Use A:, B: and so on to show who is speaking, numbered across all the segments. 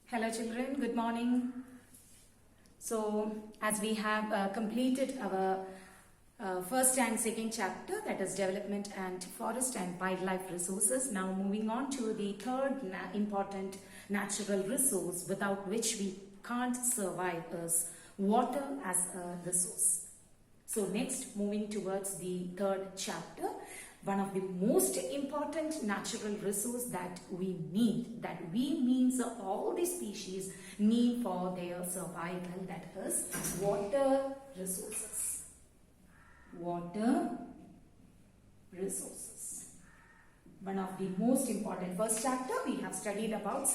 A: Hello children, good morning. So as we have completed our first and second chapter, that is development and forest and wildlife resources, now moving on to the third important natural resource without which we can't survive is water as a resource. So next, moving towards the third chapter, one of the most important natural resource that we need, that we means all the species need for their survival, that is water resources. Water resources. One of the most important. First chapter we have studied about,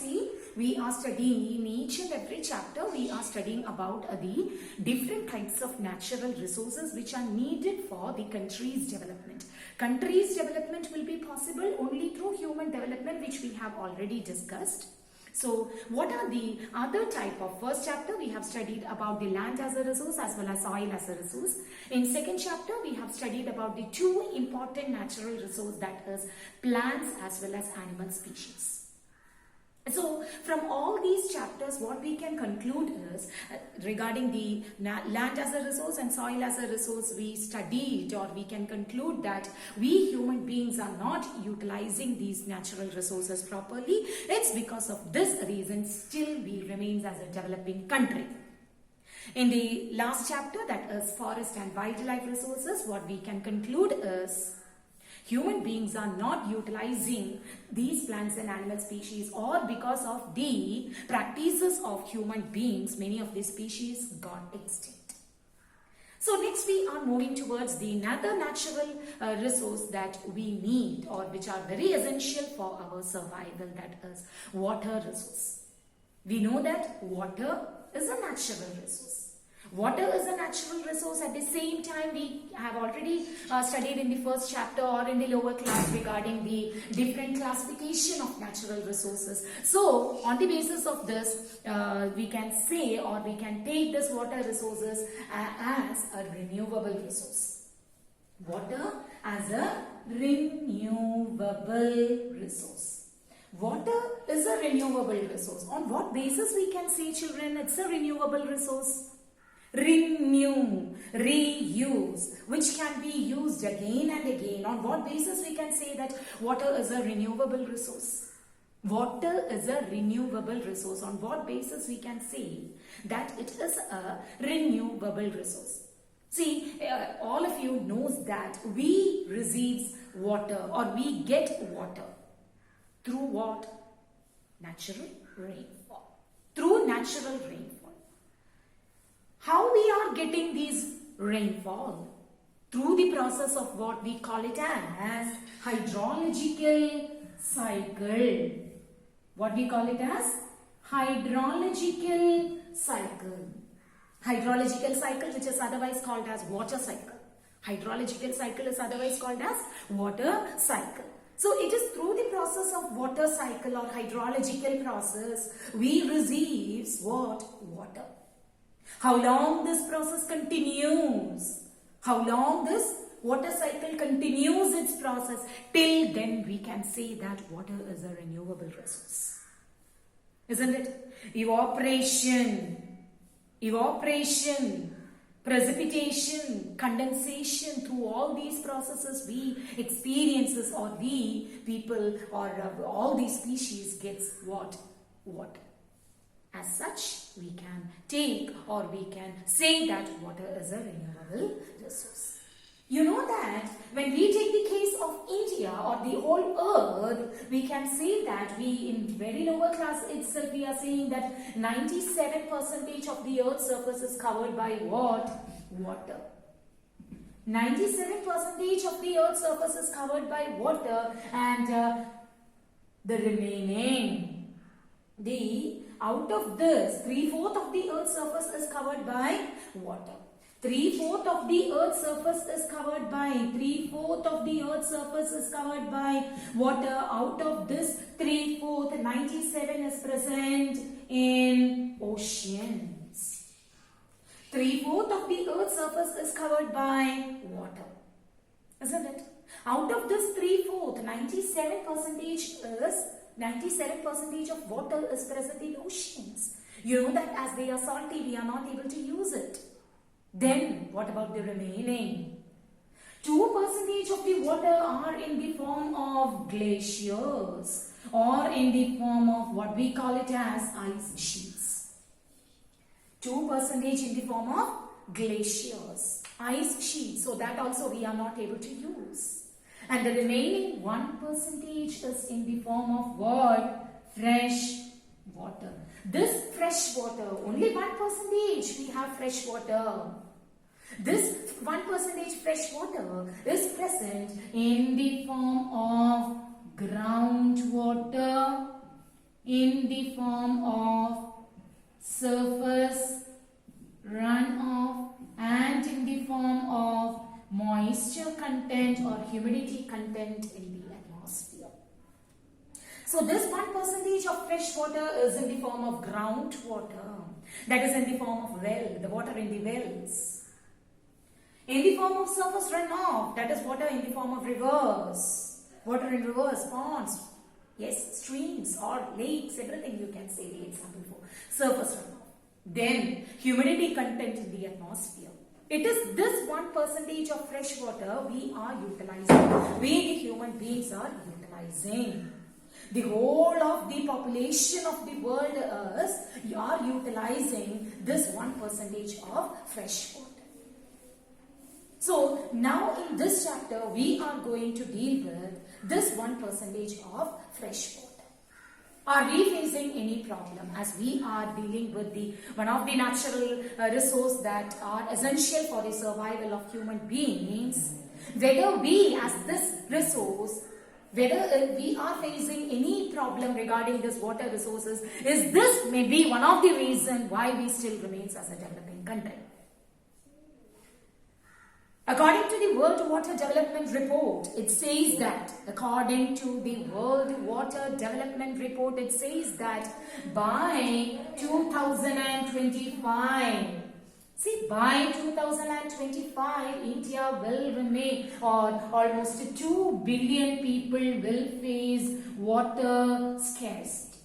A: we are studying in each and every chapter, we are studying about the different kinds of natural resources which are needed for the country's development. Country's development will be possible only through human development, which we have already discussed. So what are the other type of? First chapter we have studied about the land as a resource as well as soil as a resource. In second chapter we have studied about the two important natural resource, that is plants as well as animal species. So from all these chapters, what we can conclude is regarding the land as a resource and soil as a resource, we studied, or we can conclude that we human beings are not utilizing these natural resources properly. It's because of this reason still we remain as a developing country. In the last chapter, that is forest and wildlife resources, what we can conclude is human beings are not utilizing these plants and animal species, or because of the practices of human beings, many of these species got extinct. So next we are moving towards the another natural resource that we need, or which are very essential for our survival, that is water resource. We know that water is a natural resource. Water is a natural resource. At the same time, we have already studied in the first chapter or in the lower class regarding the different classification of natural resources. So, on the basis of this, we can say, or we can take this water resources as a renewable resource. Water as a renewable resource. Water is a renewable resource. On what basis we can say, children, it's a renewable resource? Renew, reuse, which can be used again and again. On what basis we can say that water is a renewable resource? Water is a renewable resource. On what basis we can say that it is a renewable resource? See, all of you knows that we receive water, or we get water through what? Natural rainfall. Through natural rainfall. How we are getting these rainfall? Through the process of what we call it as hydrological cycle. What we call it as? Hydrological cycle. Hydrological cycle, which is otherwise called as water cycle. Hydrological cycle is otherwise called as water cycle. So it is through the process of water cycle or hydrological process we receive what? Water. How long this process continues? How long this water cycle continues its process? Till then we can say that water is a renewable resource. Isn't it? Evaporation, precipitation, condensation, through all these processes we experiences, or we people, or all these species gets what? Water. As such, we can take, or we can say that water is a renewable resource. You know that when we take the case of India or the whole earth, we can say that we, in very lower class itself, we are saying that 97% of the earth's surface is covered by what? Water. 97% of the earth's surface is covered by water, and the remaining, out of this, 3/4 of the earth's surface is covered by water. 3/4 of the earth's surface is covered by, 3/4 of the earth's surface is covered by water. Out of this 3/4, 97 is present in oceans. 3/4 of the earth's surface is covered by water. Isn't it? Out of this 3/4, 97% is 97% of water is present in oceans. You know that as they are salty, we are not able to use it. Then, what about the remaining? 2% of the water are in the form of glaciers or in the form of what we call it as ice sheets. 2% in the form of glaciers, ice sheets. So that also we are not able to use. And the remaining 1% is in the form of what? Fresh water. This fresh water, only 1% we have fresh water. This 1% fresh water is present in the form of groundwater, in the form of surface runoff, and in the form of moisture content or humidity content in the atmosphere. So this 1% of fresh water is in the form of groundwater, that is in the form of well, the water in the wells. In the form of surface runoff, that is water in the form of rivers, water in rivers, ponds, yes, streams or lakes, everything you can say the example for surface runoff. Then humidity content in the atmosphere. It is this 1% of fresh water we are utilizing, we the human beings are utilizing. The whole of the population of the world is are utilizing this 1% of fresh water. So now in this chapter we are going to deal with this 1% of fresh water. Are we facing any problem as we are dealing with the one of the natural resources that are essential for the survival of human beings? Whether we as this resource, whether we are facing any problem regarding this water resources, is this maybe one of the reasons why we still remains as a developing country? According to the World Water Development Report, it says that, according to the World Water Development Report, it says that by 2025, by 2025, India will remain, or almost 2 billion people will face water scarcity.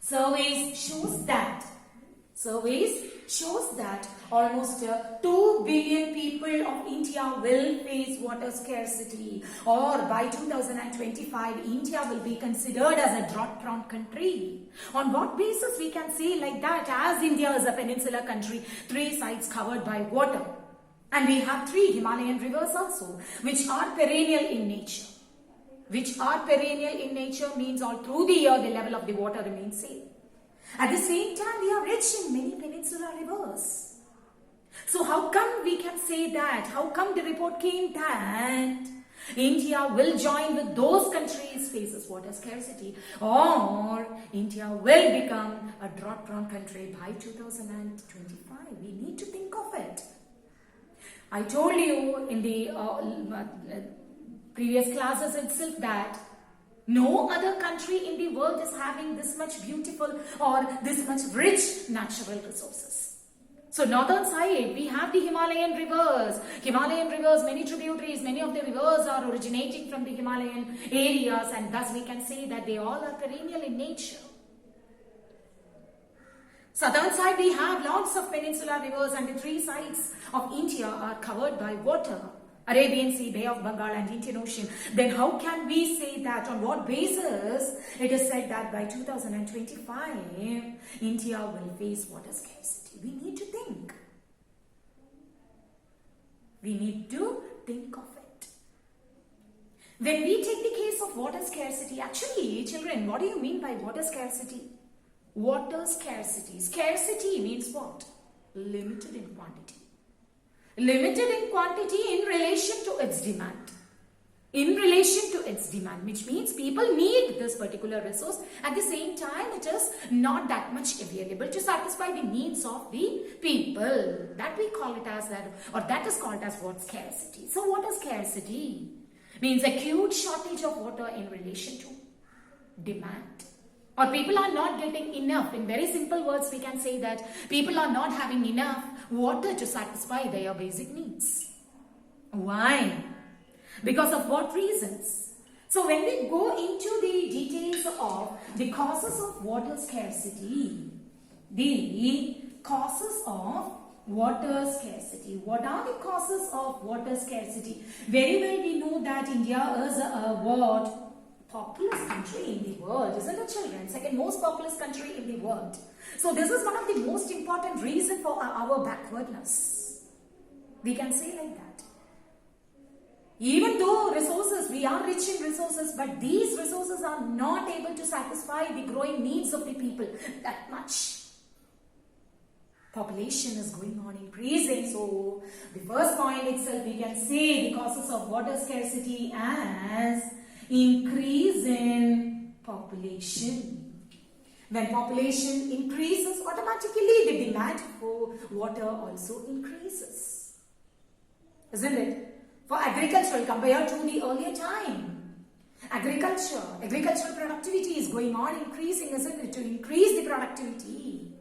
A: Surveys shows that almost 2 billion people of India will face water scarcity, or by 2025 India will be considered as a drought-prone country. On what basis we can say like that, as India is a peninsula country, 3 sides covered by water, and we have 3 Himalayan rivers also, which are perennial in nature. Means all through the year the level of the water remains same. At the same time, we are rich in many peninsular rivers. So how come we can say that? How come the report came that India will join with those countries faces water scarcity, or India will become a drought-prone country by 2025? We need to think of it. I told you in the previous classes itself that no other country in the world is having this much beautiful or this much rich natural resources. So northern side, we have the Himalayan rivers, many tributaries, many of the rivers are originating from the Himalayan areas, and thus we can say that they all are perennial in nature. Southern side, we have lots of peninsular rivers, and the 3 sides of India are covered by water. Arabian Sea, Bay of Bengal and Indian Ocean. Then how can we say that? On what basis it is said that by 2025 India will face water scarcity? We need to think. We need to think of it. When we take the case of water scarcity, actually children, what do you mean by water scarcity? Water scarcity. Scarcity means what? Limited in quantity. Limited in quantity in relation to its demand. Which means people need this particular resource. At the same time, it is not that much available to satisfy the needs of the people. That we call it as that, or that is called as what? Scarcity. So water scarcity means acute shortage of water in relation to demand. Or people are not getting enough. In very simple words, we can say that people are not having enough water to satisfy their basic needs. Why? Because of what reasons? So when we go into the details of the causes of water scarcity, what are the causes of water scarcity? Very well we know that India is a what? Populous country in the world, isn't it, children? Second most populous country in the world. So this is one of the most important reasons for our backwardness. We can say like that. Even though resources, we are rich in resources, but these resources are not able to satisfy the growing needs of the people that much. Population is going on increasing. So the first point itself, we can say the causes of water scarcity as increase in population. When population increases, automatically the demand for water also increases. Isn't it? For agricultural, compared to the earlier time, agricultural productivity is going on increasing, isn't it? To increase the productivity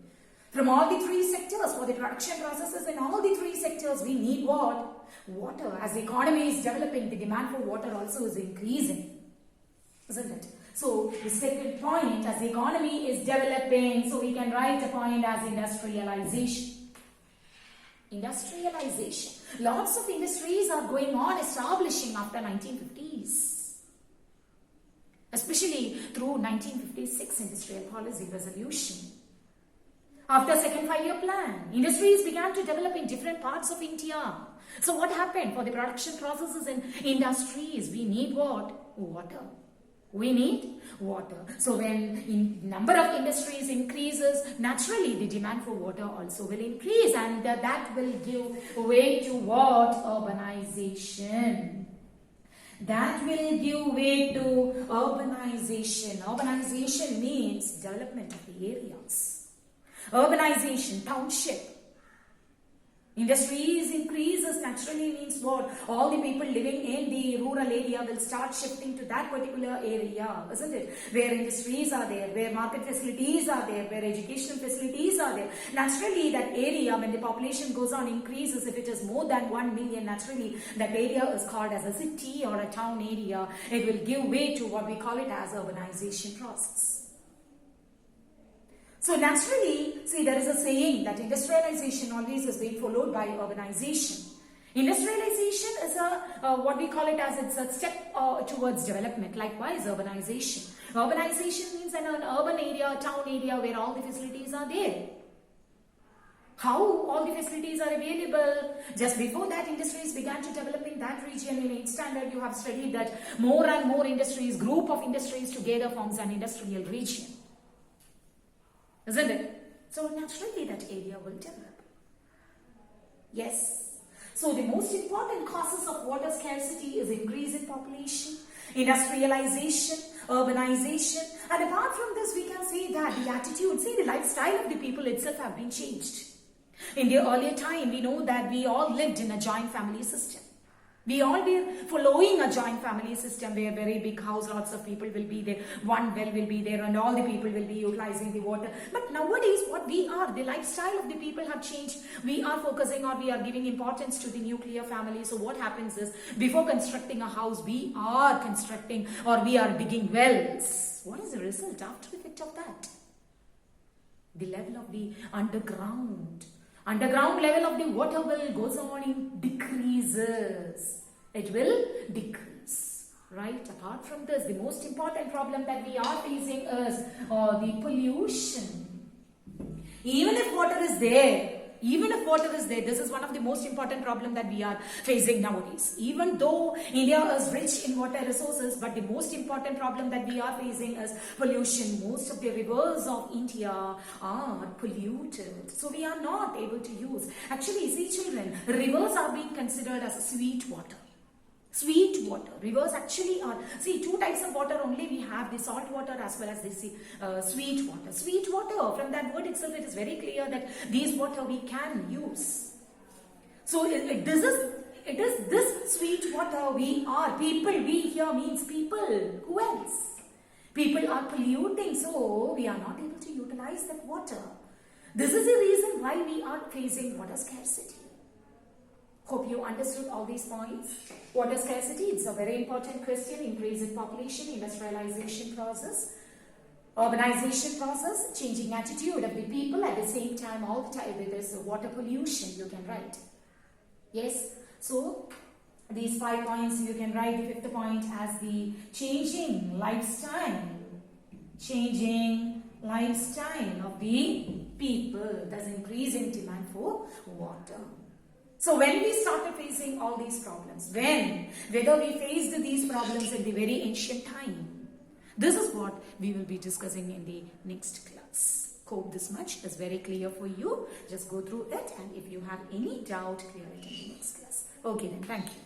A: from all the three sectors, for the production processes in all the three sectors, we need what? Water. As the economy is developing, the demand for water also is increasing, isn't it? So the second point, as the economy is developing, so we can write a point as industrialization. Industrialization. Lots of industries are going on establishing after 1950s. Especially through 1956 Industrial Policy Resolution. After second 5-year plan, industries began to develop in different parts of India. So what happened? For the production processes in industries, we need what? Water. We need water. So when number of industries increases, naturally the demand for water also will increase, and that will give way to what? Urbanization. That will give way to urbanization. Urbanization means development of the areas. Urbanization, township. Industries increases naturally means what? All the people living in the rural area will start shifting to that particular area, isn't it? Where industries are there, where market facilities are there, where educational facilities are there. Naturally, that area, when the population goes on increases, if it is more than 1 million, naturally that area is called as a city or a town area. It will give way to what we call it as urbanization process. So naturally, see, there is a saying that industrialization always is being followed by urbanization. Industrialization is what we call it as it's a step towards development. Likewise, urbanization. Urbanization means an urban area, a town area where all the facilities are there. How all the facilities are available? Just before that, industries began to develop in that region. In 8th standard, you have studied that more and more industries, group of industries together forms an industrial region. Isn't it? So naturally that area will develop. Yes. So the most important causes of water scarcity is increase in population, industrialization, urbanization. And apart from this, we can say that the attitude, see, the lifestyle of the people itself have been changed. In the earlier time, we know that we all lived in a joint family system. We all were following a joint family system where very big house, lots of people will be there, one well will be there, and all the people will be utilizing the water. But nowadays, what we are, the lifestyle of the people have changed. We are focusing, or we are giving importance to the nuclear family. So what happens is, before constructing a house, we are constructing or we are digging wells. What is the result after effect of that? The level of the underground level of the water well goes on in decreases. It will decrease, right? Apart from this, the most important problem that we are facing is the pollution. Even if water is there, this is one of the most important problems that we are facing nowadays. Even though India is rich in water resources, but the most important problem that we are facing is pollution. Most of the rivers of India are polluted. So we are not able to use. Actually, see children, rivers are being considered as sweet water. Sweet water. Rivers actually are, see, two types of water only we have, the salt water as well as the sweet water. Sweet water, from that word itself, it is very clear that these water we can use. So it is this sweet water we are, people, we here means people, who else? People are polluting, so we are not able to utilize that water. This is the reason why we are facing water scarcity. Hope you understood all these points. Water scarcity, it's a very important question. Increase in population, industrialization process, urbanization process, changing attitude of the people. At the same time, all the time there is water pollution, you can write. Yes, so these 5 points you can write the 5th point as the changing lifestyle of the people, thus increasing demand for water. So when we started facing all these problems, whether we faced these problems in the very ancient time, this is what we will be discussing in the next class. Hope this much is very clear for you. Just go through it, and if you have any doubt, clear it in the next class. Okay then, thank you.